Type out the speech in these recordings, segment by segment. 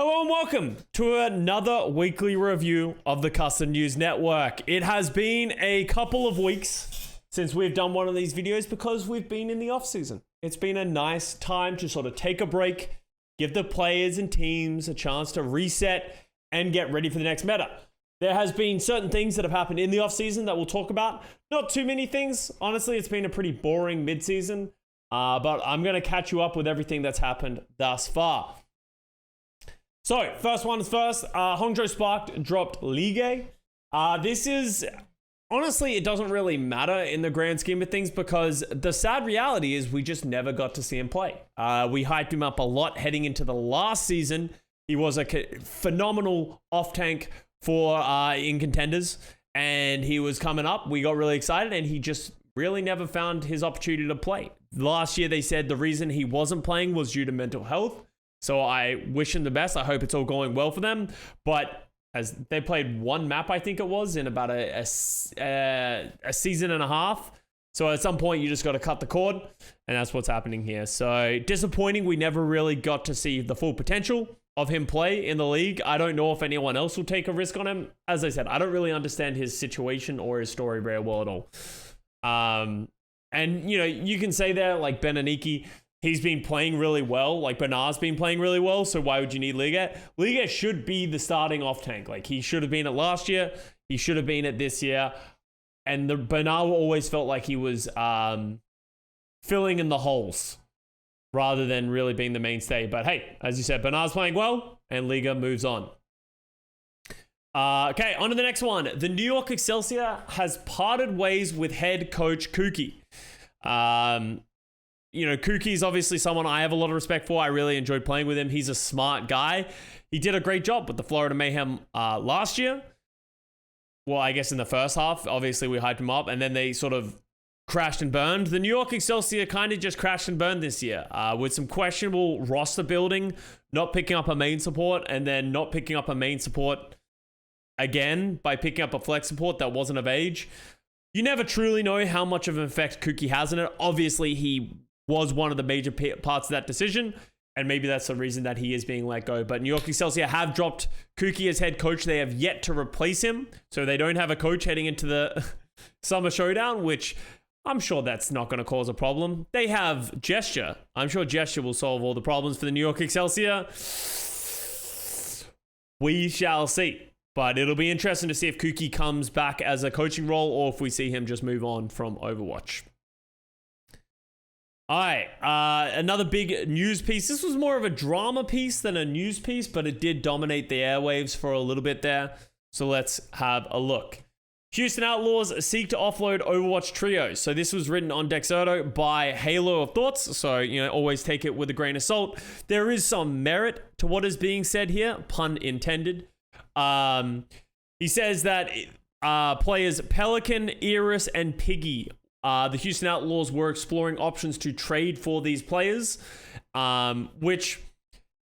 Hello and welcome to another weekly review of the Custa News Network. It has been a couple of weeks since we've done one of these videos because we've been in the off-season. It's been a nice time to sort of take a break, give the players and teams a chance to reset and get ready for the next meta. There has been certain things that have happened in the off-season that we'll talk about. Not too many things. Honestly, it's been a pretty boring mid-season, but I'm going to catch you up with everything that's happened thus far. So, first one's first, Hangzhou Spark dropped Ligue. This is, honestly, it doesn't really matter in the grand scheme of things because the sad reality is we just never got to see him play. We hyped him up a lot heading into the last season. He was a phenomenal off-tank for in contenders, and he was coming up. We got really excited, and he just really never found his opportunity to play. Last year, they said the reason he wasn't playing was due to mental health. So I wish him the best. I hope it's all going well for them. But as they played one map, I think it was, in about a season and a half. So at some point, you just got to cut the cord. And that's what's happening here. So disappointing. We never really got to see the full potential of him play in the league. I don't know if anyone else will take a risk on him. As I said, I don't really understand his situation or his story very well at all. And, you know, you can say that like Ben Aniki, he's been playing really well. Like Bernard's been playing really well. So why would you need Ligue? Ligue should be the starting off tank. Like he should have been at last year. He should have been at this year. And the Bernard always felt like he was filling in the holes rather than really being the mainstay. But hey, as you said, Bernard's playing well and Ligue moves on. Okay, on to the next one. The New York Excelsior has parted ways with head coach Kuki. You know, Kuki is obviously someone I have a lot of respect for. I really enjoyed playing with him. He's a smart guy. He did a great job with the Florida Mayhem last year. Well, I guess in the first half, obviously we hyped him up, and then they sort of crashed and burned. The New York Excelsior kind of just crashed and burned this year with some questionable roster building, not picking up a main support, and then not picking up a main support again by picking up a flex support that wasn't of age. You never truly know how much of an effect Kuki has in it. Obviously, he was one of the major parts of that decision, and maybe that's the reason that he is being let go. But New York Excelsior have dropped Kuki as head coach. They have yet to replace him, so they don't have a coach heading into the Summer Showdown, which I'm sure that's not going to cause a problem. They have Gesture. I'm sure Gesture will solve all the problems for the New York Excelsior. We shall see. But it'll be interesting to see if Kuki comes back as a coaching role or if we see him just move on from Overwatch. All right, another big news piece. This was more of a drama piece than a news piece, but it did dominate the airwaves for a little bit there. So let's have a look. Houston Outlaws seek to offload Overwatch trios. So this was written on Dexerto by Halo of Thoughts. So, you know, always take it with a grain of salt. There is some merit to what is being said here, pun intended. He says that players Pelican, Iris, and Piggy, the Houston Outlaws were exploring options to trade for these players, which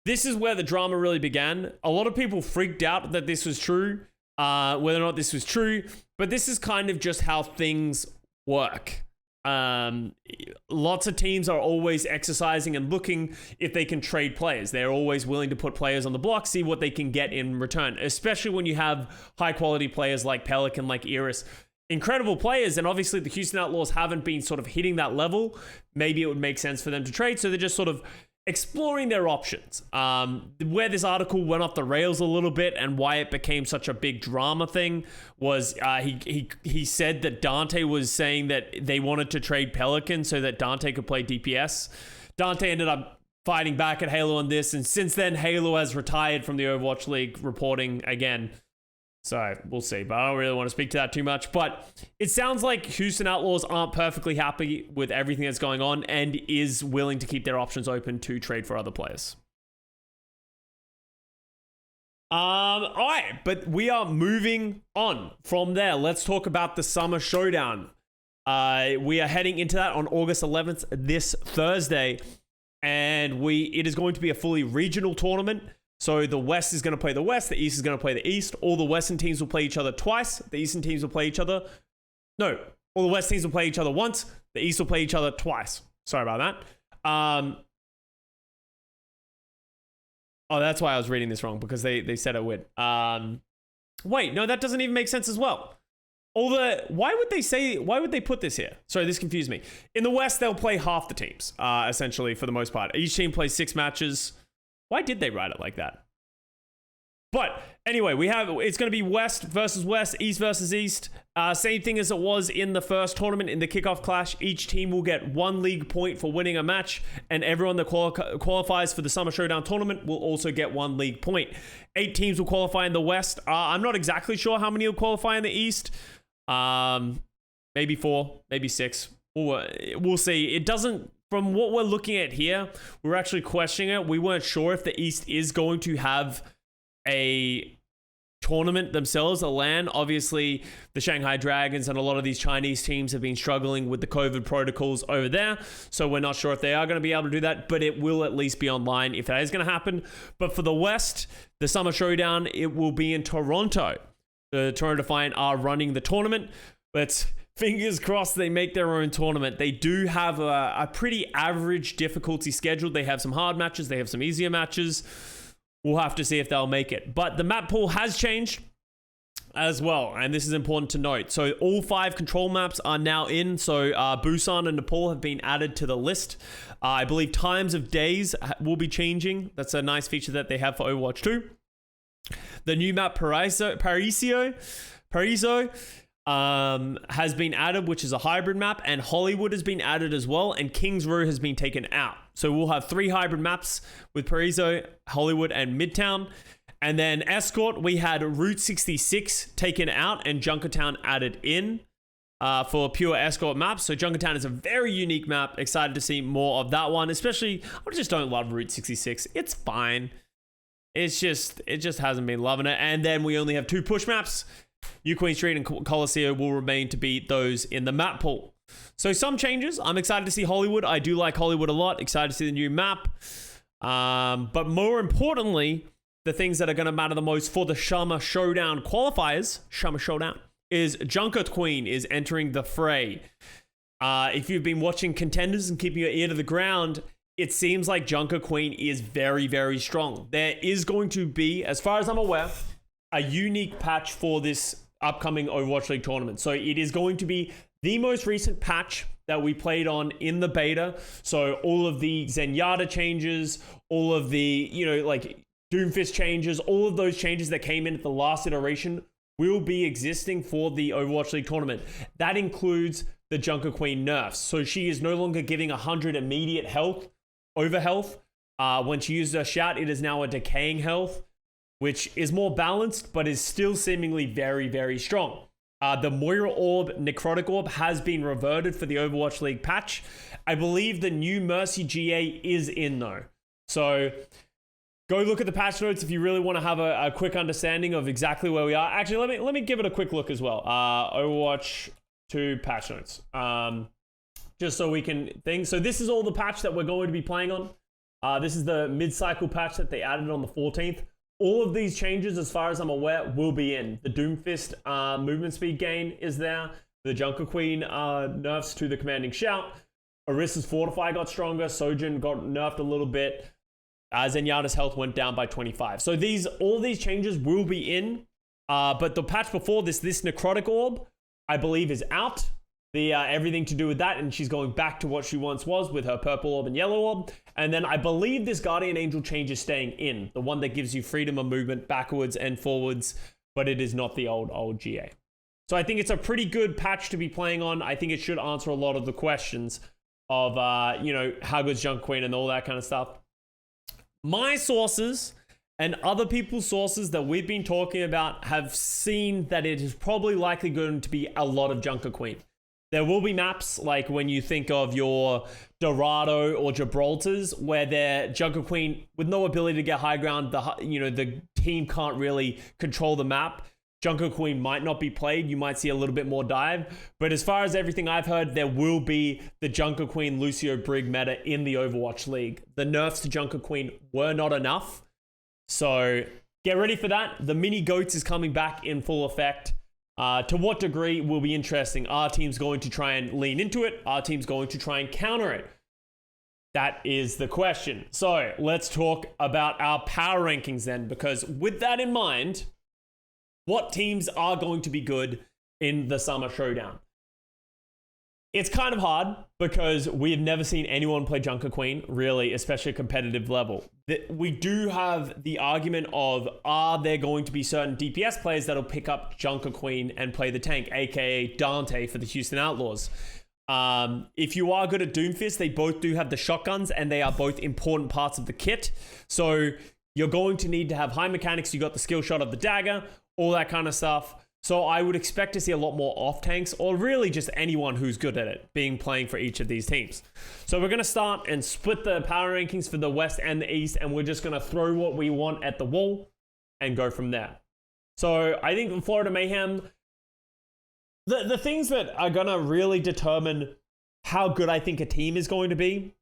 this is where the drama really began. A lot of people freaked out that this was true, whether or not this was true, but this is kind of just how things work. Lots of teams are always exercising and looking if they can trade players. They're always willing to put players on the block, see what they can get in return, especially when you have high quality players like Pelican, like Iris. Incredible players, and obviously the Houston Outlaws haven't been sort of hitting that level. Maybe it would make sense for them to trade, so they're just sort of exploring their options. Where this article went off the rails a little bit and why it became such a big drama thing was he said that Dante was saying that they wanted to trade Pelican so that Dante could play DPS. Dante ended up fighting back at Halo on this, and since then Halo has retired from the Overwatch League reporting again. So we'll see, but I don't really want to speak to that too much. But it sounds like Houston Outlaws aren't perfectly happy with everything that's going on and is willing to keep their options open to trade for other players. All right, but we are moving on from there. Let's talk about the Summer Showdown. We are heading into that on August 11th, this Thursday, and it is going to be a fully regional tournament. So the West is going to play the West, the East is going to play the East. All the Western teams will play each other twice. The Eastern teams will play each other. No, all the West teams will play each other once. The East will play each other twice. Sorry about that. Oh, that's why I was reading this wrong, because they said it would. Wait, no, that doesn't even make sense as well. Why would they put this here? Sorry, this confused me. In the West, they'll play half the teams, essentially, for the most part. Each team plays 6 matches. Why did they write it like that? But anyway, it's going to be West versus West, East versus East. Same thing as it was in the first tournament in the kickoff clash. Each team will get 1 league point for winning a match, and everyone that qualifies for the Summer Showdown tournament will also get 1 league point. 8 teams will qualify in the West. I'm not exactly sure how many will qualify in the East. Maybe 4, maybe 6. We'll see. It doesn't. From what we're looking at here, we're actually questioning it. We weren't sure if the East is going to have a tournament themselves, a LAN. Obviously, the Shanghai Dragons and a lot of these Chinese teams have been struggling with the COVID protocols over there, so we're not sure if they are going to be able to do that, but it will at least be online if that is going to happen. But for the West, the Summer Showdown, it will be in Toronto. The Toronto Defiant are running the tournament, but fingers crossed they make their own tournament. They do have a pretty average difficulty schedule. They have some hard matches, they have some easier matches. We'll have to see if they'll make it. But the map pool has changed as well, and this is important to note. So all 5 control maps are now in. So Busan and Nepal have been added to the list. I believe times of days will be changing. That's a nice feature that they have for Overwatch 2. The new map Paraiso has been added, which is a hybrid map, and Hollywood has been added as well, and Kings Row has been taken out. So we'll have 3 hybrid maps with Paraiso, Hollywood, and Midtown. And then Escort, we had Route 66 taken out and Junkertown added in for pure Escort maps. So Junkertown is a very unique map. Excited to see more of that one, especially, I just don't love Route 66. It's fine. It just hasn't been loving it. And then we only have 2 push maps. New Queen Street and Coliseum will remain to be those in the map pool. So some changes. I'm excited to see Hollywood. I do like Hollywood a lot. Excited to see the new map. But more importantly, the things that are going to matter the most for the Summer Showdown qualifiers, Summer Showdown, is Junker Queen is entering the fray. If you've been watching contenders and keeping your ear to the ground, it seems like Junker Queen is very, very strong. There is going to be, as far as I'm aware, a unique patch for this upcoming Overwatch League tournament. So it is going to be the most recent patch that we played on in the beta. So all of the Zenyatta changes, all of the, like Doomfist changes, all of those changes that came in at the last iteration will be existing for the Overwatch League tournament. That includes the Junker Queen nerfs. So she is no longer giving 100 immediate health, over health. When she uses her shout, it is now a decaying health, which is more balanced, but is still seemingly very, very strong. The Moira Orb, Necrotic Orb, has been reverted for the Overwatch League patch. I believe the new Mercy GA is in, though. So go look at the patch notes if you really want to have a quick understanding of exactly where we are. Actually, let me give it a quick look as well. Overwatch 2 patch notes. Just so we can think. So this is all the patch that we're going to be playing on. This is the mid-cycle patch that they added on the 14th. All of these changes, as far as I'm aware, will be in. The Doomfist movement speed gain is there. The Junker Queen nerfs to the commanding shout. Orisa's Fortify got stronger. Sojin got nerfed a little bit. Zenyatta's health went down by 25. So all these changes will be in. But the patch before this Necrotic Orb, I believe, is out. Everything to do with that, and she's going back to what she once was with her purple orb and yellow orb. And then I believe this Guardian Angel change is staying in, the one that gives you freedom of movement backwards and forwards, but it is not the old GA. So I think it's a pretty good patch to be playing on. I think it should answer a lot of the questions of how good's Junker Queen and all that kind of stuff. My sources and other people's sources that we've been talking about have seen that it is probably likely going to be a lot of Junker Queen. There will be maps like when you think of your Dorado or Gibraltar's where they're Junker Queen with no ability to get high ground. The team can't really control the map. Junker Queen might not be played. You might see a little bit more dive. But as far as everything I've heard, there will be the Junker Queen Lucio Brig meta in the Overwatch League. The nerfs to Junker Queen were not enough. So get ready for that. The mini goats is coming back in full effect. To what degree will be interesting. Our team's going to try and lean into it. Our team's going to try and counter it. That is the question. So let's talk about our power rankings then, because with that in mind, what teams are going to be good in the Summer Showdown? It's kind of hard because we have never seen anyone play Junker Queen, really, especially at competitive level. We do have the argument of, are there going to be certain DPS players that'll pick up Junker Queen and play the tank, aka Dante for the Houston Outlaws? If you are good at Doomfist, they both do have the shotguns and they are both important parts of the kit. So you're going to need to have high mechanics. You got the skill shot of the dagger, all that kind of stuff. So I would expect to see a lot more off tanks, or really just anyone who's good at it playing for each of these teams. So we're going to start and split the power rankings for the West and the East, and we're just going to throw what we want at the wall and go from there. So I think in Florida Mayhem, the things that are going to really determine how good I think a team is going to be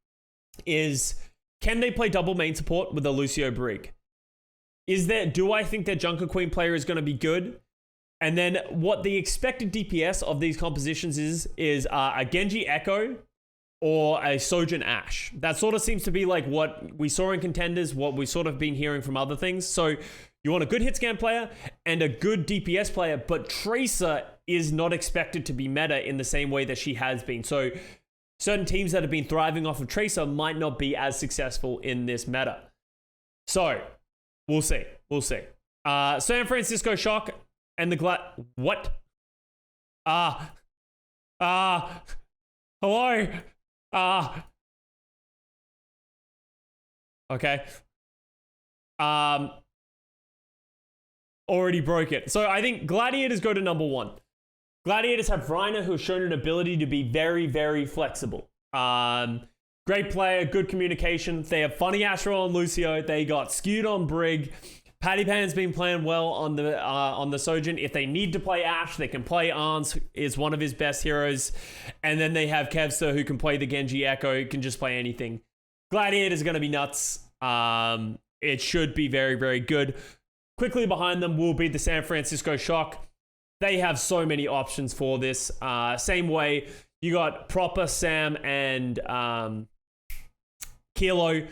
is, can they play double main support with a Lucio Brig? Do I think their Junker Queen player is going to be good? And then what the expected DPS of these compositions is a Genji Echo or a Sojourn Ash. That sort of seems to be like what we saw in Contenders, what we've sort of been hearing from other things. So you want a good hit scan player and a good DPS player, but Tracer is not expected to be meta in the same way that she has been. So certain teams that have been thriving off of Tracer might not be as successful in this meta. So we'll see. San Francisco Shock and the what? Hello? Okay. Already broke it. So I think Gladiators go to number 1. Gladiators have Reiner, who has shown an ability to be very, very flexible. Great player, good communication. They have Funny Astro on Lucio. They got skewed on Brig. Patty Pan's been playing well on the Sojourn. If they need to play Ash, they can play Arns, is one of his best heroes. And then they have Kevster, who can play the Genji Echo, can just play anything. Gladiators are going to be nuts. It should be very, very good. Quickly behind them will be the San Francisco Shock. They have so many options for this. Same way, you got Proper, Sam, and Kilo.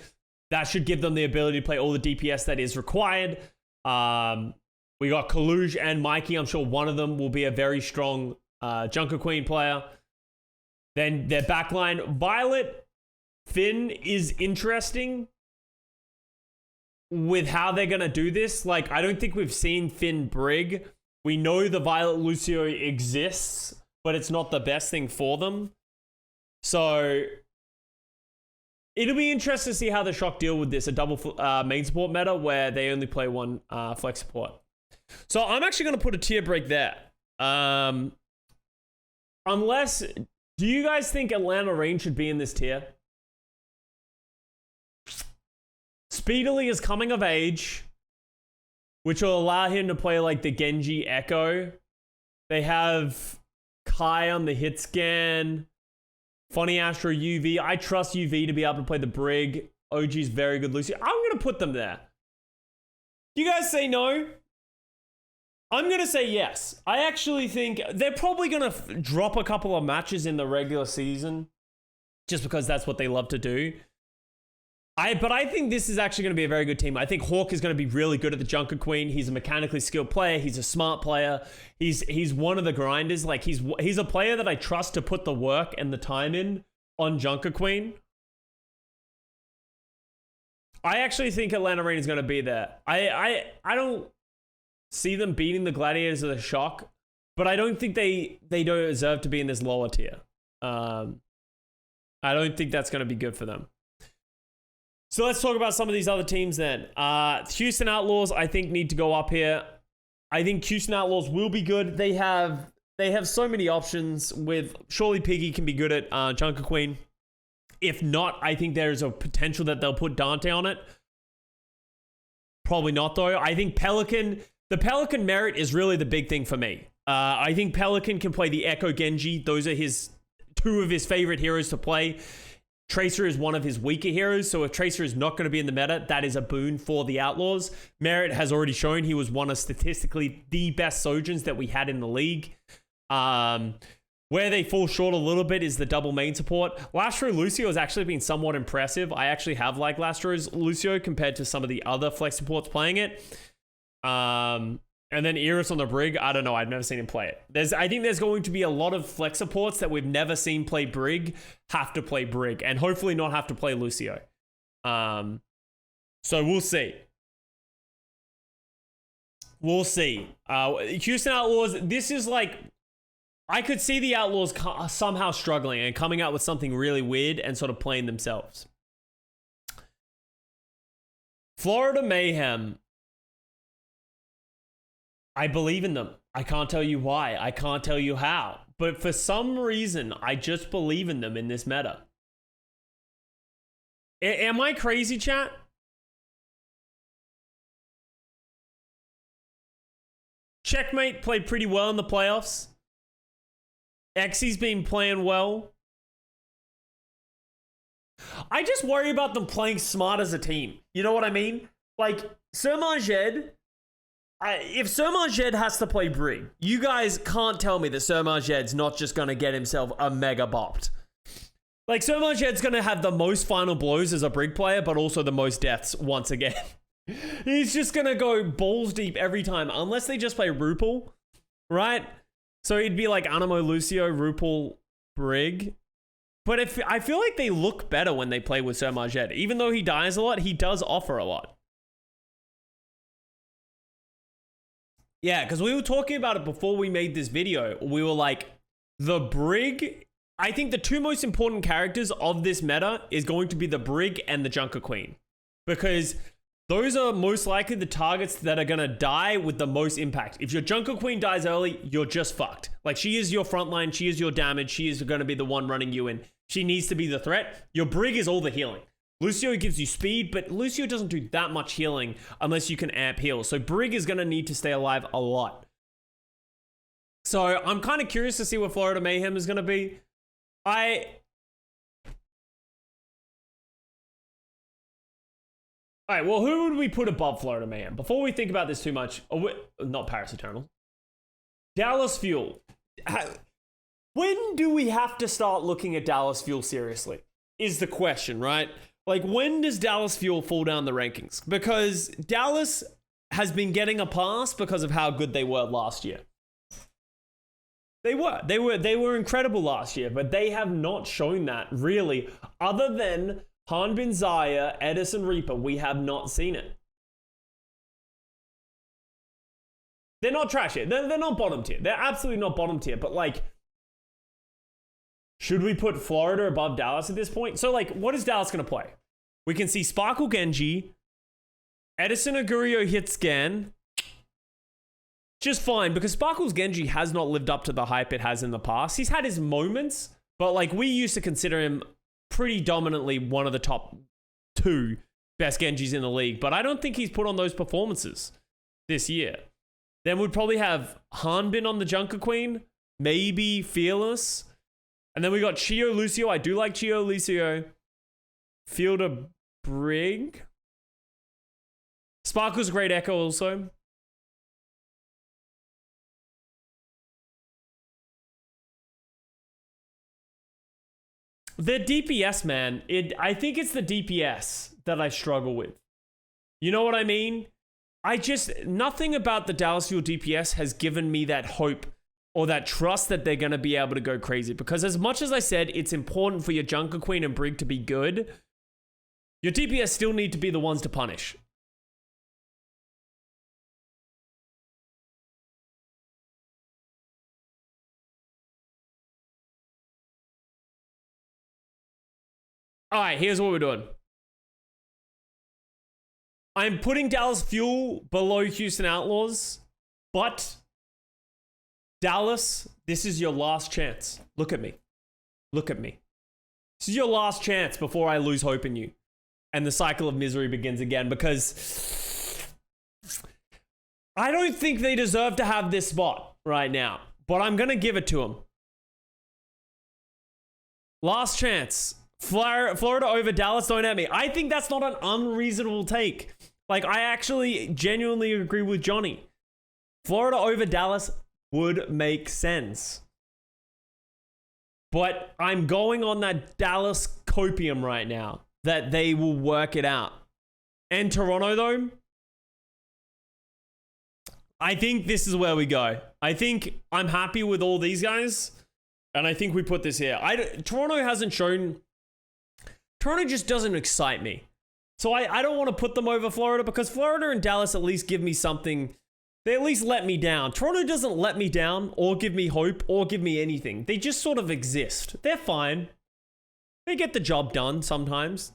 That should give them the ability to play all the DPS that is required. We got Kaluj and Mikey. I'm sure one of them will be a very strong Junker Queen player. Then their backline, Violet, Finn is interesting with how they're going to do this. Like, I don't think we've seen Finn Brig. We know the Violet Lucio exists, but it's not the best thing for them. So it'll be interesting to see how the Shock deal with this, a double main support meta where they only play one flex support. So I'm actually going to put a tier break there. Unless, do you guys think Atlanta Reign should be in this tier? Speedily is coming of age, which will allow him to play like the Genji Echo. They have Kai on the hit scan. Funny Astro UV. I trust UV to be able to play the Brig. OG's very good Lucy. I'm going to put them there. You guys say no? I'm going to say yes. I actually think they're probably going to drop a couple of matches in the regular season just because that's what they love to do. But I think this is actually going to be a very good team. I think Hawk is going to be really good at the Junker Queen. He's a mechanically skilled player. He's a smart player. He's one of the grinders. Like he's a player that I trust to put the work and the time in on Junker Queen. I actually think Atlanta Reign is going to be there. I don't see them beating the Gladiators of the Shock, but I don't think they don't deserve to be in this lower tier. I don't think that's going to be good for them. So let's talk about some of these other teams then. Houston Outlaws, I think, need to go up here. I think Houston Outlaws will be good. They have so many options with, surely Piggy can be good at Junker Queen. If not, I think there's a potential that they'll put Dante on it. Probably not though. I think the Pelican merit is really the big thing for me. I think Pelican can play the Echo Genji. Those are two of his favorite heroes to play. Tracer is one of his weaker heroes, so if Tracer is not going to be in the meta, that is a boon for the Outlaws. Merritt has already shown he was one of statistically the best Sojourns that we had in the league. Where they fall short a little bit is the double main support. Lastro Lucio has actually been somewhat impressive. I actually have liked Lastro's Lucio compared to some of the other flex supports playing it. And then Iris on the Brig, I don't know. I've never seen him play it. I think there's going to be a lot of flex supports that we've never seen play Brig have to play Brig and hopefully not have to play Lucio. So we'll see. We'll see. Houston Outlaws, this is like... I could see the Outlaws somehow struggling and coming out with something really weird and sort of playing themselves. Florida Mayhem. I believe in them. I can't tell you why. I can't tell you how. But for some reason, I just believe in them in this meta. Am I crazy, chat? Checkmate played pretty well in the playoffs. Xy's been playing well. I just worry about them playing smart as a team. You know what I mean? Like, Sermaged, if Sermaged has to play Brig, you guys can't tell me that Sermaged's not just going to get himself a mega bopped. Like, Sermaged's going to have the most final blows as a Brig player, but also the most deaths once again. He's just going to go balls deep every time, unless they just play Rupel, right? So it'd be like Animo, Lucio, Rupel, Brig. But I feel like they look better when they play with Sermaged. Even though he dies a lot, he does offer a lot. Yeah, because we were talking about it before we made this video. We were like, the Brig... I think the two most important characters of this meta is going to be the Brig and the Junker Queen. Because... those are most likely the targets that are going to die with the most impact. If your Junker Queen dies early, you're just fucked. Like, she is your frontline, she is your damage, she is going to be the one running you in. She needs to be the threat. Your Brig is all the healing. Lucio gives you speed, but Lucio doesn't do that much healing unless you can amp heal. So Brig is going to need to stay alive a lot. So I'm kind of curious to see what Florida Mayhem is going to be. All right, well, who would we put above Florida Mayhem? Before we think about this too much, not Paris Eternal. Dallas Fuel. When do we have to start looking at Dallas Fuel seriously? Is the question, right? Like, when does Dallas Fuel fall down the rankings? Because Dallas has been getting a pass because of how good they were last year. They were incredible last year, but they have not shown that really, other than Hanbin Zaya, Edison Reaper. We have not seen it. They're not trash here. They're not bottom tier. They're absolutely not bottom tier. But, like, should we put Florida above Dallas at this point? So, like, what is Dallas going to play? We can see Sparkle Genji, Edison Agurio hit scan. Just fine, because Sparkle's Genji has not lived up to the hype it has in the past. He's had his moments, but, like, we used to consider him pretty dominantly one of the top 2 best Genjis in the league, but I don't think he's put on those performances this year. Then we'd probably have Hanbin on the Junker Queen, maybe Fearless, and then we got Chio Lucio. I do like Chio Lucio. Fielder Brig. Sparkle's a great echo also. The DPS, man. I think it's the DPS that I struggle with. You know what I mean? Nothing about the Dallas Fuel DPS has given me that hope or that trust that they're going to be able to go crazy. Because as much as I said, it's important for your Junker Queen and Brig to be good, your DPS still need to be the ones to punish. All right, here's what we're doing. I'm putting Dallas Fuel below Houston Outlaws, but Dallas, this is your last chance. Look at me. Look at me. This is your last chance before I lose hope in you. And the cycle of misery begins again, because I don't think they deserve to have this spot right now, but I'm going to give it to them. Last chance. Florida over Dallas, don't at me. I think that's not an unreasonable take. Like, I actually genuinely agree with Johnny. Florida over Dallas would make sense. But I'm going on that Dallas copium right now that they will work it out. And Toronto, though, I think this is where we go. I think I'm happy with all these guys. And I think we put this here. Toronto hasn't shown... Toronto just doesn't excite me. So I don't want to put them over Florida because Florida and Dallas at least give me something. They at least let me down. Toronto doesn't let me down or give me hope or give me anything. They just sort of exist. They're fine. They get the job done sometimes.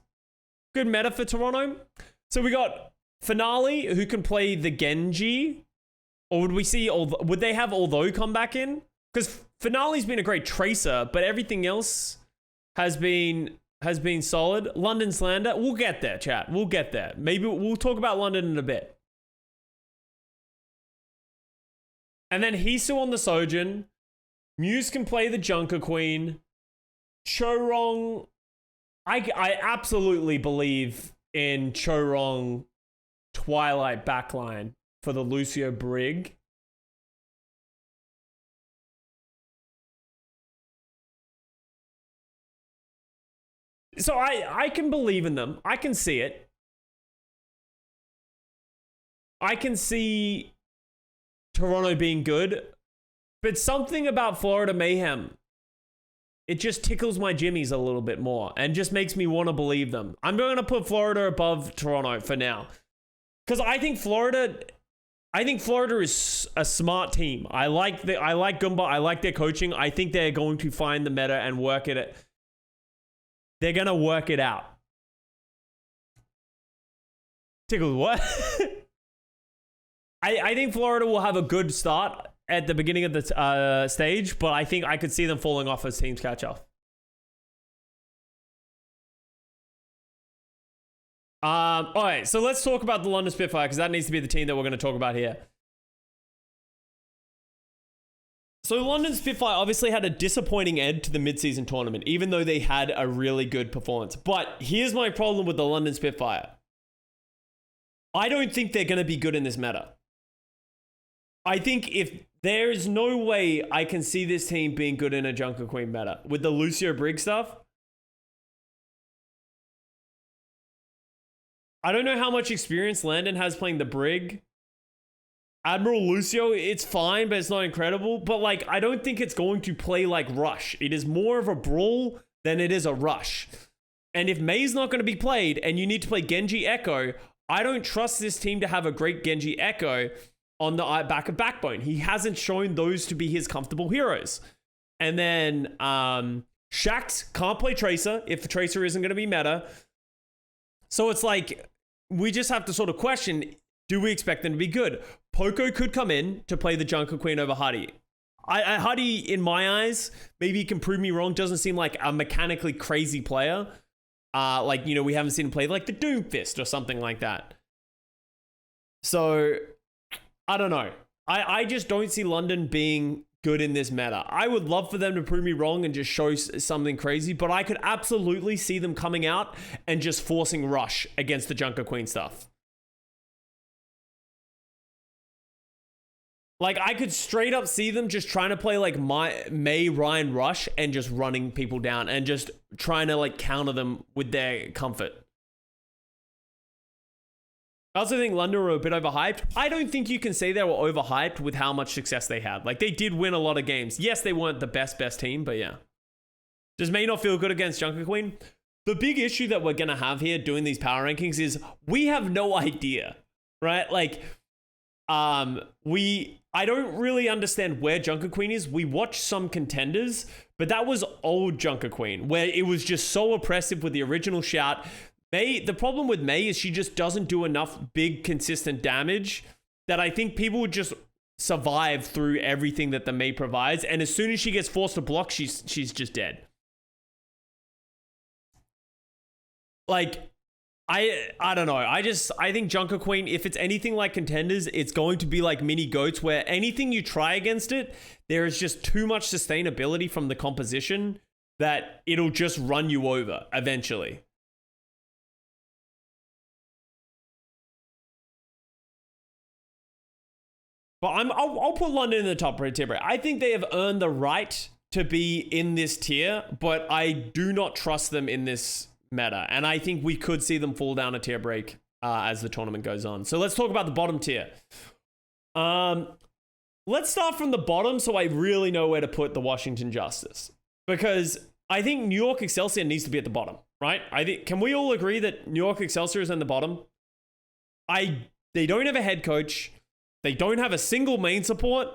Good meta for Toronto. So we got Finale, who can play the Genji. Or would we see, would they have Although come back in? Because Finale's been a great tracer, but everything else has been solid. London Slander, we'll get there, chat. We'll get there. Maybe we'll talk about London in a bit. And then Hisu on the Sojin. Muse can play the Junker Queen. Chorong, I absolutely believe in Chorong Twilight backline for the Lucio Brig. So I can believe in them. I can see it. I can see Toronto being good. But something about Florida Mayhem, it just tickles my jimmies a little bit more and just makes me want to believe them. I'm going to put Florida above Toronto for now. Because I think Florida is a smart team. I like Goomba. I like their coaching. I think they're going to find the meta and work it. They're going to work it out. Tickled what? I think Florida will have a good start at the beginning of the stage, but I think I could see them falling off as teams catch up. All right, so let's talk about the London Spitfire because that needs to be the team that we're going to talk about here. So London Spitfire obviously had a disappointing end to the mid-season tournament, even though they had a really good performance. But here's my problem with the London Spitfire. I don't think they're going to be good in this meta. I think if there is no way I can see this team being good in a Junker Queen meta with the Lucio Brig stuff. I don't know how much experience Landon has playing the Brig. Admiral Lucio, it's fine, but it's not incredible. But, like, I don't think it's going to play like Rush. It is more of a brawl than it is a Rush. And if May's not going to be played and you need to play Genji Echo, I don't trust this team to have a great Genji Echo on the back of Backbone. He hasn't shown those to be his comfortable heroes. And then Shaxx can't play Tracer if the Tracer isn't going to be meta. So it's like, we just have to sort of question, do we expect them to be good? Poco could come in to play the Junker Queen over Huddy. Huddy, in my eyes, maybe he can prove me wrong, doesn't seem like a mechanically crazy player. Like, you know, we haven't seen him play like the Doomfist or something like that. So, I don't know. I just don't see London being good in this meta. I would love for them to prove me wrong and just show something crazy, but I could absolutely see them coming out and just forcing Rush against the Junker Queen stuff. Like, I could straight up see them just trying to play like May, Ryan, Rush and just running people down and just trying to like counter them with their comfort. I also think London were a bit overhyped. I don't think you can say they were overhyped with how much success they had. Like, they did win a lot of games. Yes, they weren't the best team, but yeah. Does May not feel good against Junker Queen? The big issue that we're going to have here doing these power rankings is we have no idea, right? Like, I don't really understand where Junker Queen is. We watched some contenders, but that was old Junker Queen, where it was just so oppressive with the original shout. May, the problem with May is she just doesn't do enough big, consistent damage that I think people would just survive through everything that the May provides. And as soon as she gets forced to block, she's just dead. Like, I don't know. I think Junker Queen, if it's anything like contenders, it's going to be like mini goats where anything you try against it, there is just too much sustainability from the composition that it'll just run you over eventually. But I'll put London in the top tier. I think they have earned the right to be in this tier, but I do not trust them in this meta. And I think we could see them fall down a tier break as the tournament goes on. So let's talk about the bottom tier. Let's start from the bottom so I really know where to put the Washington Justice. Because I think New York Excelsior needs to be at the bottom, right? Can we all agree that New York Excelsior is in the bottom? They don't have a head coach. They don't have a single main support.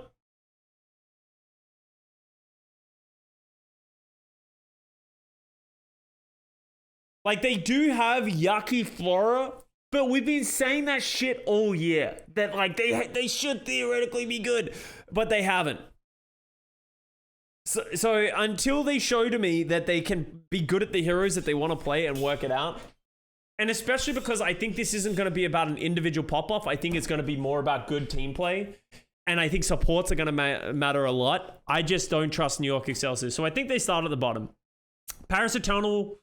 Like, they do have Yaki Flora, but we've been saying that shit all year. That, like, they should theoretically be good, but they haven't. So until they show to me that they can be good at the heroes that they want to play and work it out, and especially because I think this isn't going to be about an individual pop-off, I think it's going to be more about good team play, and I think supports are going to matter a lot. I just don't trust New York Excelsior, so I think they start at the bottom. Paris Eternal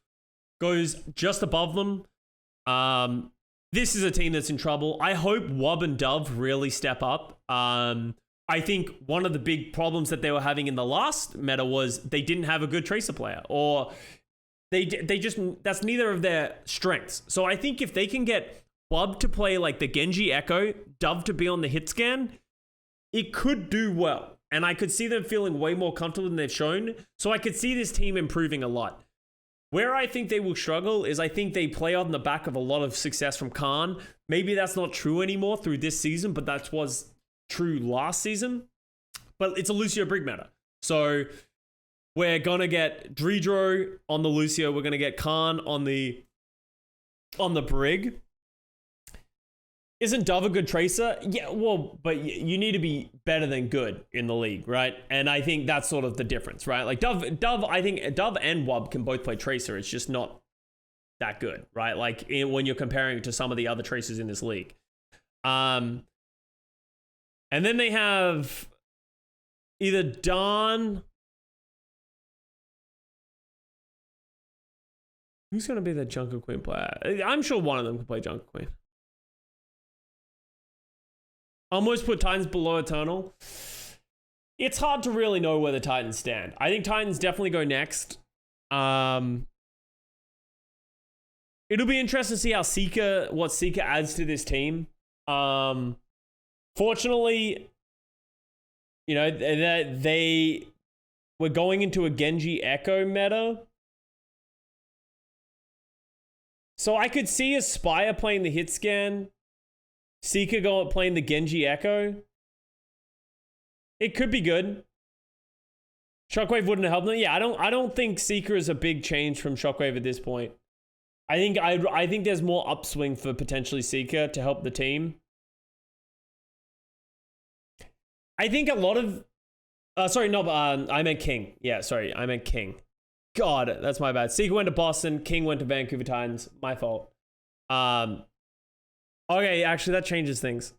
goes just above them. This is a team that's in trouble. I hope Wob and Dove really step up. I think one of the big problems that they were having in the last meta was they didn't have a good Tracer player, or they just, that's neither of their strengths. So I think if they can get Wob to play like the Genji Echo, Dove to be on the hit scan, it could do well. And I could see them feeling way more comfortable than they've shown. So I could see this team improving a lot. Where I think they will struggle is I think they play on the back of a lot of success from Khan. Maybe that's not true anymore through this season, but that was true last season. But it's a Lucio Brig meta. So we're going to get Dredro on the Lucio. We're going to get Khan on the Brig. Isn't Dove a good tracer? Yeah, well, but you need to be better than good in the league, right? And I think that's sort of the difference, right? Like Dove, I think Dove and Wob can both play tracer. It's just not that good, right? Like when you're comparing it to some of the other tracers in this league. And then they have either Dawn. Who's going to be the Junker Queen player? I'm sure one of them can play Junker Queen. Almost put Titans below Eternal. It's hard to really know where the Titans stand. I think Titans definitely go next. It'll be interesting to see how what Seeker adds to this team. Fortunately, you know, they were going into a Genji Echo meta. So I could see Aspire playing the hit scan. Seeker playing the Genji Echo. It could be good. Shockwave wouldn't have helped them. Yeah, I don't think Seeker is a big change from Shockwave at this point. I think there's more upswing for potentially Seeker to help the team. I think a lot of I meant King. Yeah, sorry, I meant King. God, that's my bad. Seeker went to Boston, King went to Vancouver Titans. My fault. Okay, actually, that changes things.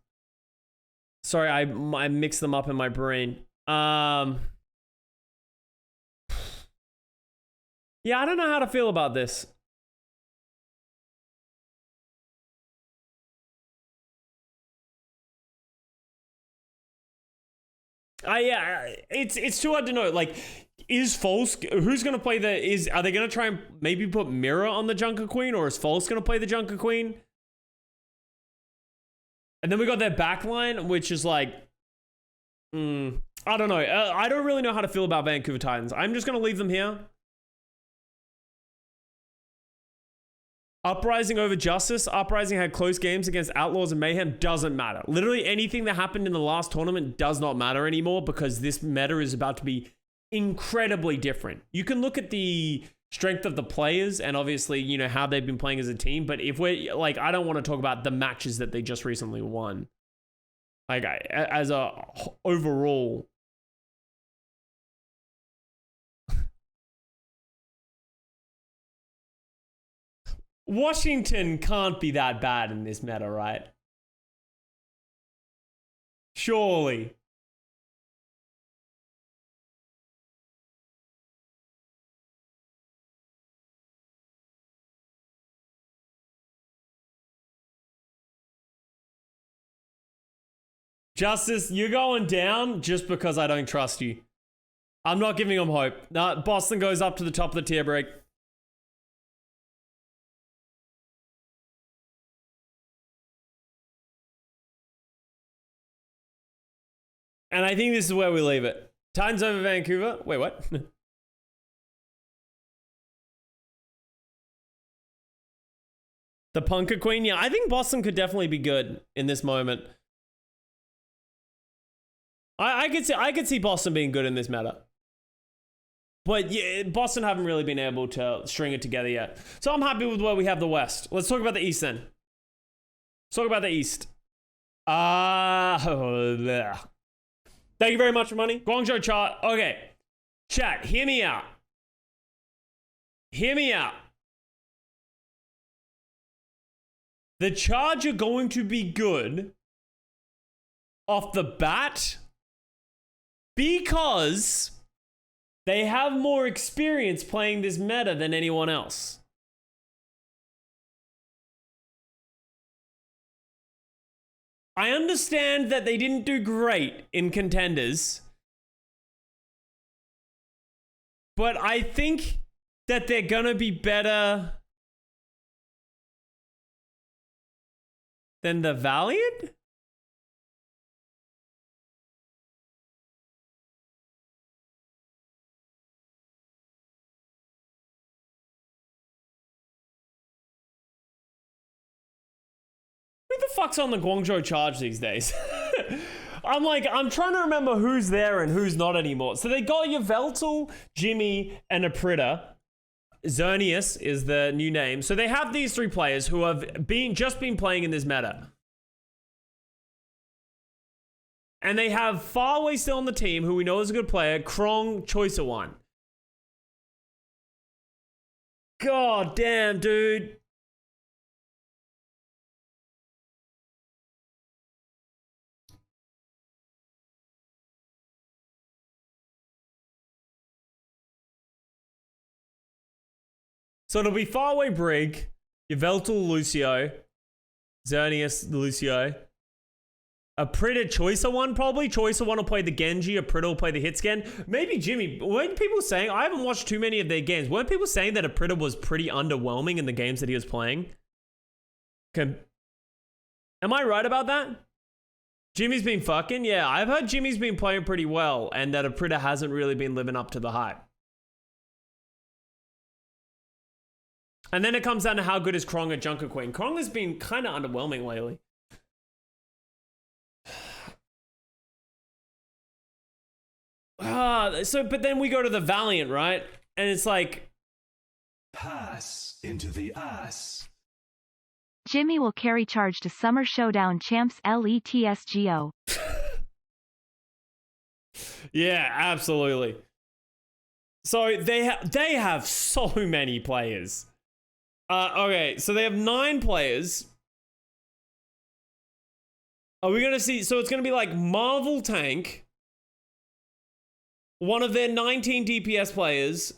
Sorry, I mixed them up in my brain. Yeah, I don't know how to feel about this. It's too hard to know. Like, is False, who's gonna play are they gonna try and maybe put Mirror on the Junker Queen, or is False gonna play the Junker Queen? And then we got their backline, which is like, I don't know. I don't really know how to feel about Vancouver Titans. I'm just going to leave them here. Uprising over Justice. Uprising had close games against Outlaws and Mayhem. Doesn't matter. Literally anything that happened in the last tournament does not matter anymore because this meta is about to be incredibly different. You can look at the strength of the players and obviously, you know, how they've been playing as a team. But if we're like, I don't want to talk about the matches that they just recently won. Like, as a overall. Washington can't be that bad in this meta, right? Surely. Justice, you're going down just because I don't trust you. I'm not giving them hope. Nah, Boston goes up to the top of the tier break. And I think this is where we leave it. Titans over Vancouver. Wait, what? The Punker Queen. Yeah, I think Boston could definitely be good in this moment. I could see Boston being good in this meta. But yeah, Boston haven't really been able to string it together yet. So I'm happy with where we have the West. Let's talk about the East then. Let's talk about the East. Thank you very much for money. Guangzhou chart. Okay. Chat, hear me out. Hear me out. The Charge are going to be good off the bat because they have more experience playing this meta than anyone else. I understand that they didn't do great in contenders, but I think that they're gonna be better than the Valiant? Who the fuck's on the Guangzhou Charge these days? I'm trying to remember who's there and who's not anymore. So they got Yveltal, Jimmy, and Aprita. Xerneas is the new name. So they have these three players who have just been playing in this meta. And they have Faraway still on the team, who we know is a good player. Krong, Choicer one. God damn, dude. So it'll be Faraway Brig, Yveltal Lucio, Xerneas Lucio. Aprita Choicer one, probably. Choicer one will play the Genji, Aprita will play the Hitscan. Maybe Jimmy. Weren't people saying, I haven't watched too many of their games, weren't people saying that Aprita was pretty underwhelming in the games that he was playing? Am I right about that? Jimmy's been fucking? Yeah, I've heard Jimmy's been playing pretty well and that Aprita hasn't really been living up to the hype. And then it comes down to how good is Krong at Junker Queen. Krong has been kind of underwhelming lately. But then we go to the Valiant, right? And it's like... Pass into the ass. Jimmy will carry Charge to Summer Showdown Champs LETSGO. Yeah, absolutely. So they have so many players. Okay, so they have 9 players. Are we gonna see? So it's gonna be like Marvel Tank, one of their 19 DPS players.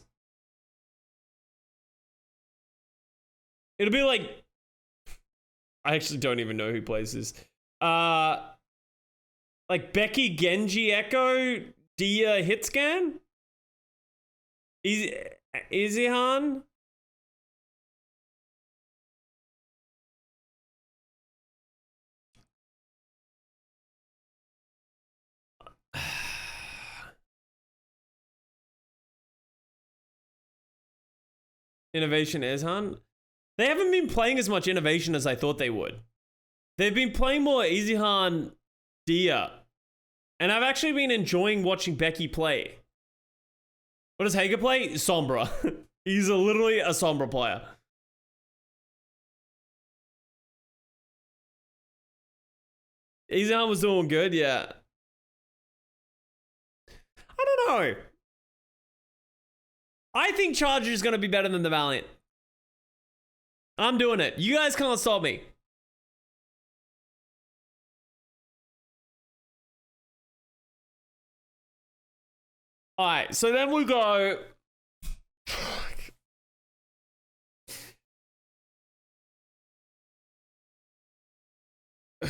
It'll be like, I actually don't even know who plays this. Like Becky, Genji, Echo, Dia, Hitscan, Izihan. Innovation Izhan. They haven't been playing as much Innovation as I thought they would. They've been playing more Izihan, Dia. And I've actually been enjoying watching Becky play. What does Hager play? Sombra. He's literally a Sombra player. Izihan was doing good, yeah. I don't know. I think Charger is going to be better than the Valiant. I'm doing it. You guys can't stop me. Alright, so then we go...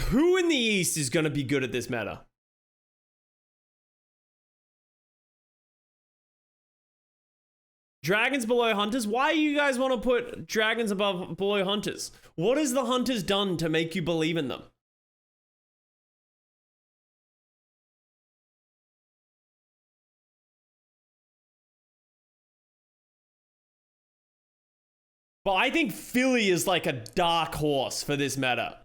Who in the East is going to be good at this meta? Dragons below Hunters? Why do you guys want to put Dragons below Hunters? What has the Hunters done to make you believe in them? But I think Philly is like a dark horse for this meta.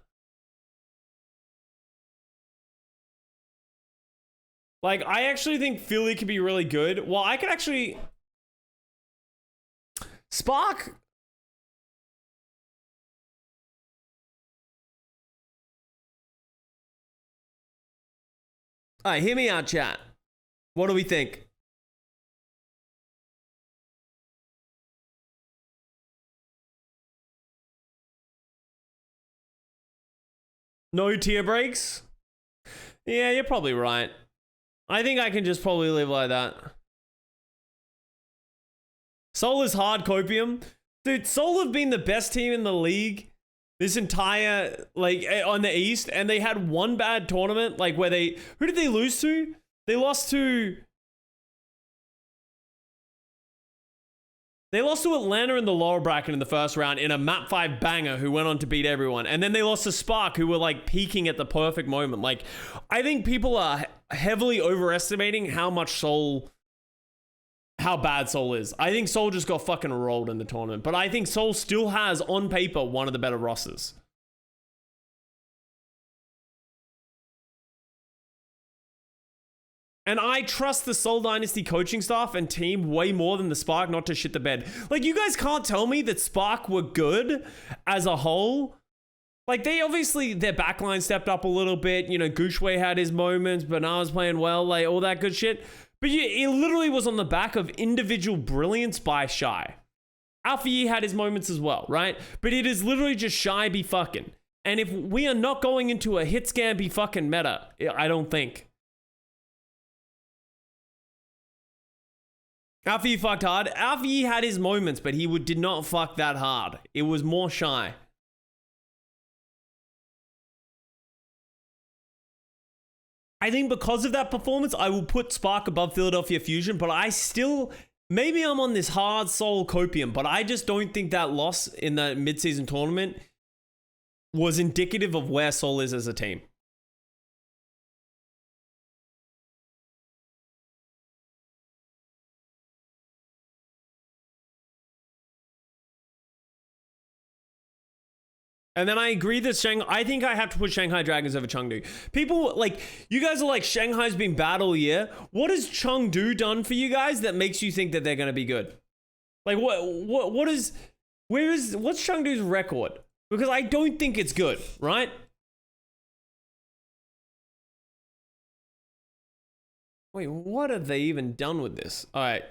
Like, I actually think Philly could be really good. Well, I could actually... Spark... Alright, hear me out, chat. What do we think? No tier breaks? Yeah, you're probably right. I think I can just probably live like that. Seoul is hard copium. Dude, Seoul have been the best team in the league this entire, like, on the East, and they had one bad tournament, like, where they... Who did they lose to? They lost to... They lost to Atlanta in the lower bracket in the first round in a map 5 banger who went on to beat everyone. And then they lost to Spark, who were like peaking at the perfect moment. Like, I think people are heavily overestimating how bad Seoul is. I think Seoul just got fucking rolled in the tournament. But I think Seoul still has, on paper, one of the better rosters. And I trust the Seoul Dynasty coaching staff and team way more than the Spark not to shit the bed. Like, you guys can't tell me that Spark were good as a whole. Like, they obviously, their backline stepped up a little bit. You know, Gushway had his moments, Bernard was playing well, like, all that good shit. But it literally was on the back of individual brilliance by Shy. Alpha Yi had his moments as well, right? But it is literally just Shy be fucking. And if we are not going into a hit scam be fucking meta, I don't think. Alpha Yi fucked hard. Alpha Yi had his moments, but he did not fuck that hard. It was more Shy. I think because of that performance, I will put Spark above Philadelphia Fusion, but I still... Maybe I'm on this hard Seoul copium, but I just don't think that loss in the mid-season tournament was indicative of where Seoul is as a team. And then I agree that I think I have to put Shanghai Dragons over Chengdu. People, like, you guys are like, Shanghai's been bad all year. What has Chengdu done for you guys that makes you think that they're going to be good? Like, what's Chengdu's record? Because I don't think it's good, right? Wait, what have they even done with this? All right.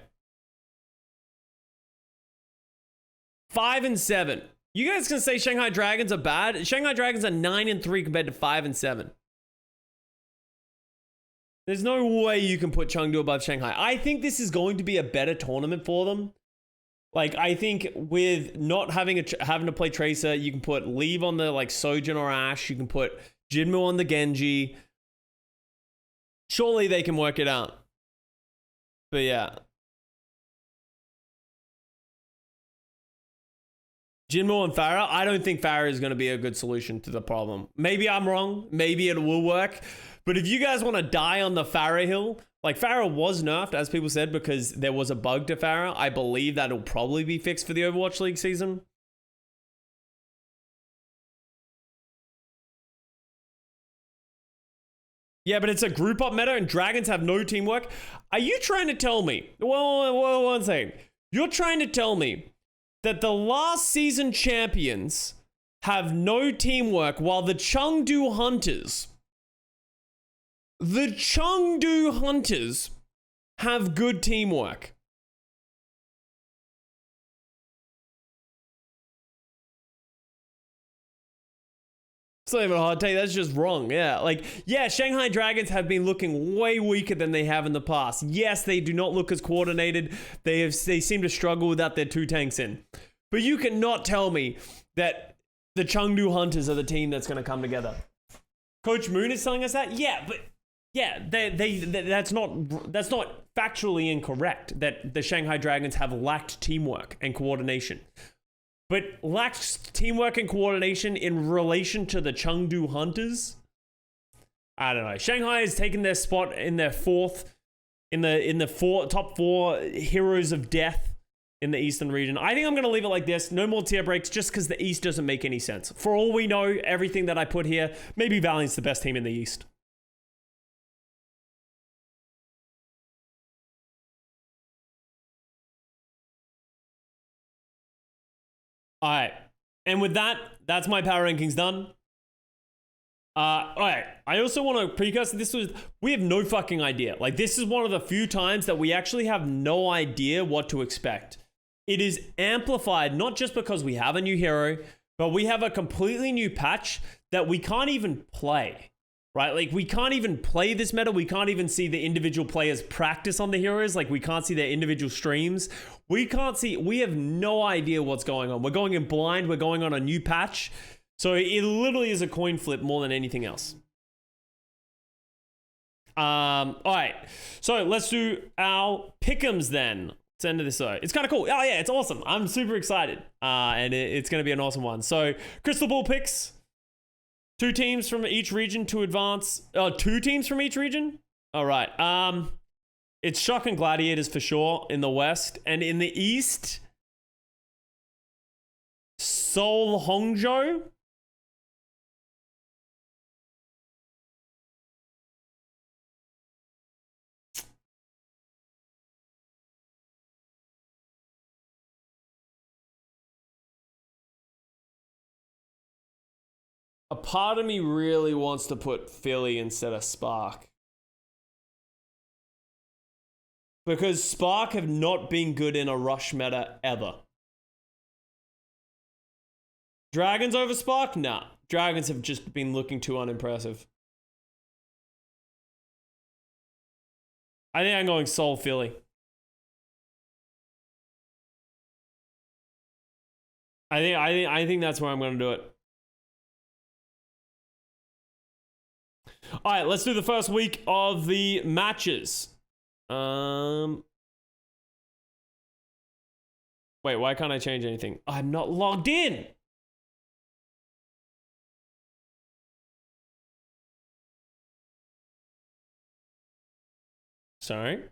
5-7. You guys can say Shanghai Dragons are bad. Shanghai Dragons are 9-3 compared to 5-7. There's no way you can put Chengdu above Shanghai. I think this is going to be a better tournament for them. Like, I think with not having to play Tracer, you can put Leave on the, like, Sojin or Ash. You can put Jinmu on the Genji. Surely they can work it out. But yeah. Jinmu and Farah, I don't think Farah is going to be a good solution to the problem. Maybe I'm wrong. Maybe it will work. But if you guys want to die on the Farah hill, like, Farah was nerfed, as people said, because there was a bug to Farah. I believe that'll probably be fixed for the Overwatch League season. Yeah, but it's a group up meta and Dragons have no teamwork. Are you trying to tell me... Well, one second. You're trying to tell me that the last season champions have no teamwork while the Chengdu Hunters have good teamwork. It's not even a hard take, that's just wrong. Yeah, like, yeah, Shanghai Dragons have been looking way weaker than they have in the past. Yes, they do not look as coordinated. They seem to struggle without their two tanks in. But you cannot tell me that the Chengdu Hunters are the team that's going to come together. Coach Moon is telling us that? Yeah, but yeah, that's not factually incorrect that the Shanghai Dragons have lacked teamwork and coordination. But lacked teamwork and coordination in relation to the Chengdu Hunters? I don't know. Shanghai has taken their spot in their top four heroes of death in the Eastern region. I think I'm going to leave it like this. No more tier breaks just because the East doesn't make any sense. For all we know, everything that I put here, maybe Valiant's the best team in the East. All right. And with that, that's my power rankings done. All right. I also want to precursor we have no fucking idea. Like, this is one of the few times that we actually have no idea what to expect. It is amplified not just because we have a new hero, but we have a completely new patch that we can't even play, right? Like, we can't even play this meta. We can't even see the individual players practice on the heroes. Like, we can't see their individual streams. We have no idea what's going on. We're going in blind. We're going on a new patch. So it literally is a coin flip more than anything else. All right. So let's do our Pickems then. Let's end this though. It's kind of cool. Oh yeah, it's awesome. I'm super excited. And it's going to be an awesome one. So Crystal Ball picks. 2 teams from each region to advance. 2 teams from each region? All right. It's Shock and Gladiators for sure in the West. And in the East, Seoul Hongzhou. A part of me really wants to put Philly instead of Spark. Because Spark have not been good in a rush meta ever. Dragons over Spark? Nah. Dragons have just been looking too unimpressive. I think I'm going Seoul Philly. I think that's where I'm going to do it. All right, let's do the first week of the matches. Wait, why can't I change anything? I'm not logged in. Sorry.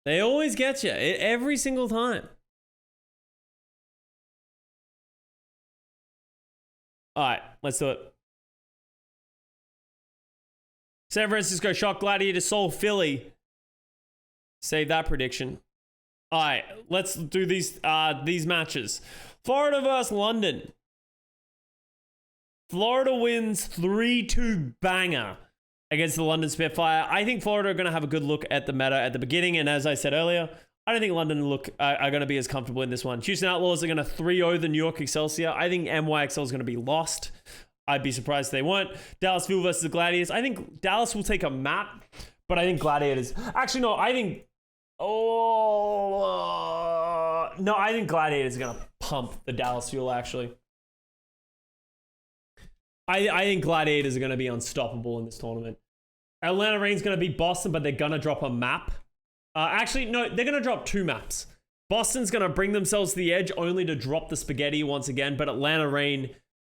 They always get you every single time. All right, let's do it. San Francisco Shock, Gladiator, Seoul, Philly. Save that prediction. All right, let's do these matches. Florida versus London. Florida wins 3-2 banger against the London Spitfire. I think Florida are going to have a good look at the meta at the beginning, and as I said earlier, I don't think London are going to be as comfortable in this one. Houston Outlaws are going to 3-0 the New York Excelsior. I think NYXL is going to be lost. I'd be surprised if they weren't. Dallas Fuel versus the Gladiators. I think Dallas will take a map, but I think Gladiators... Actually, no, I think... no, I think Gladiators are going to pump the Dallas Fuel, actually. I think Gladiators are going to be unstoppable in this tournament. Atlanta Reign's going to beat Boston, but they're going to drop a map. Actually, no, they're going to drop 2 maps. Boston's going to bring themselves to the edge only to drop the spaghetti once again, but Atlanta Reign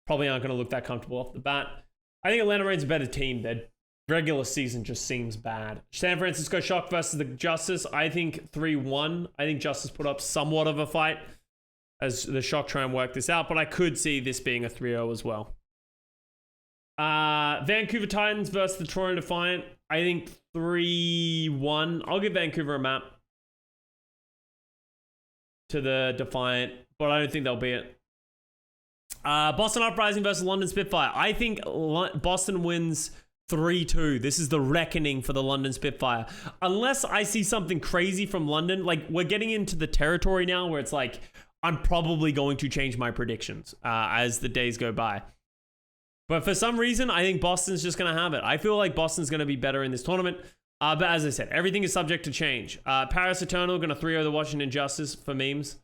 probably aren't going to look that comfortable off the bat. I think Atlanta Reign's a better team. Their regular season just seems bad. San Francisco Shock versus the Justice. I think 3-1. I think Justice put up somewhat of a fight as the Shock try and work this out, but I could see this being a 3-0 as well. Vancouver Titans versus the Toronto Defiant. I think 3-1. I'll give Vancouver a map to the Defiant, but I don't think they'll be it. Boston Uprising versus London Spitfire. I think Boston wins 3-2. This is the reckoning for the London Spitfire. Unless I see something crazy from London, like we're getting into the territory now where it's like, I'm probably going to change my predictions as the days go by. But for some reason, I think Boston's just going to have it. I feel like Boston's going to be better in this tournament. But as I said, everything is subject to change. Paris Eternal going to 3-0 the Washington Justice for memes.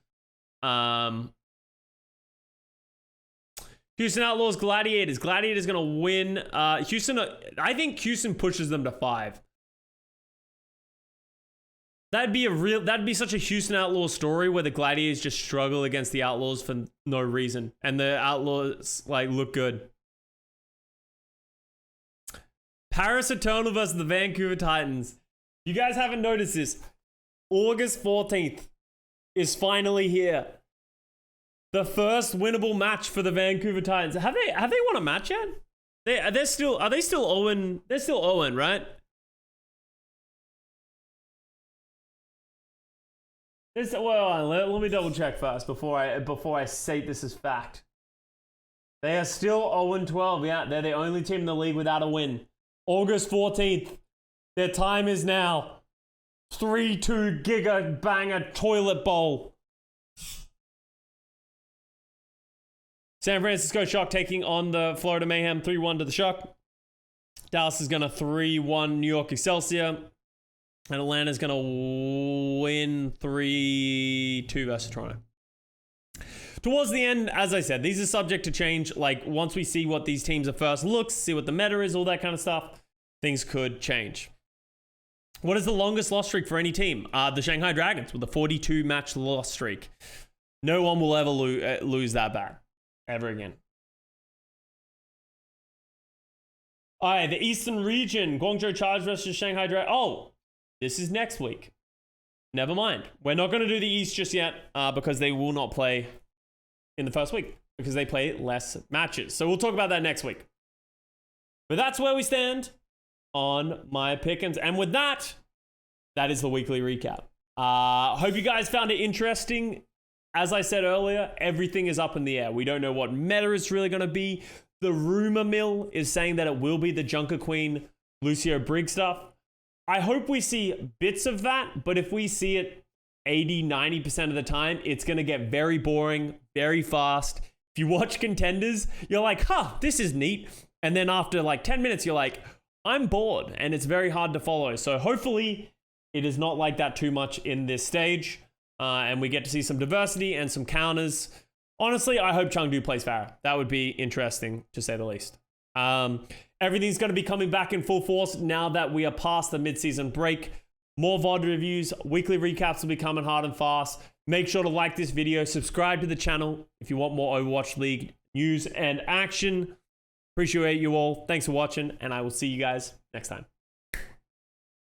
Houston Outlaws, Gladiators. Gladiators going to win. Houston, I think Houston pushes them to 5. That'd be such a Houston Outlaws story where the Gladiators just struggle against the Outlaws for no reason. And the Outlaws, like, look good. Paris Eternal versus the Vancouver Titans. You guys haven't noticed this. August 14th is finally here. The first winnable match for the Vancouver Titans. Have they won a match yet? Are they still 0? They're still 0, right? Let me double check first before I say this as fact. They are still 0-12. Yeah, they're the only team in the league without a win. August 14th. Their time is now. 3-2 giga banger toilet bowl. San Francisco Shock taking on the Florida Mayhem 3-1 to the Shock. Dallas is going to 3-1 New York Excelsior. And Atlanta's going to win 3-2 versus Toronto. Towards the end, as I said, these are subject to change. Like, once we see what these teams are first looks, see what the meta is, all that kind of stuff, things could change. What is the longest loss streak for any team? The Shanghai Dragons with a 42-match loss streak. No one will ever lose that back. Ever again. All right, the Eastern region. Guangzhou Charge versus Shanghai Dragons. Oh, this is next week. Never mind. We're not going to do the East just yet because they will not play in the first week because they play less matches. So we'll talk about that next week. But that's where we stand on my Pickems. And with that, that is the weekly recap. Hope you guys found it interesting. As I said earlier, everything is up in the air. We don't know what meta it's really going to be. The rumor mill is saying that it will be the Junker Queen, Lucio Briggs stuff. I hope we see bits of that, but if we see it 80-90% of the time, it's going to get very boring, very fast. If you watch Contenders, you're like, this is neat. And then after like 10 minutes, you're like, I'm bored. And it's very hard to follow. So hopefully it is not like that too much in this stage. And we get to see some diversity and some counters. Honestly, I hope Chengdu plays Farah. That would be interesting, to say the least. Everything's going to be coming back in full force now that we are past the mid-season break. More VOD reviews, weekly recaps will be coming hard and fast. Make sure to like this video, subscribe to the channel if you want more Overwatch League news and action. Appreciate you all. Thanks for watching, and I will see you guys next time.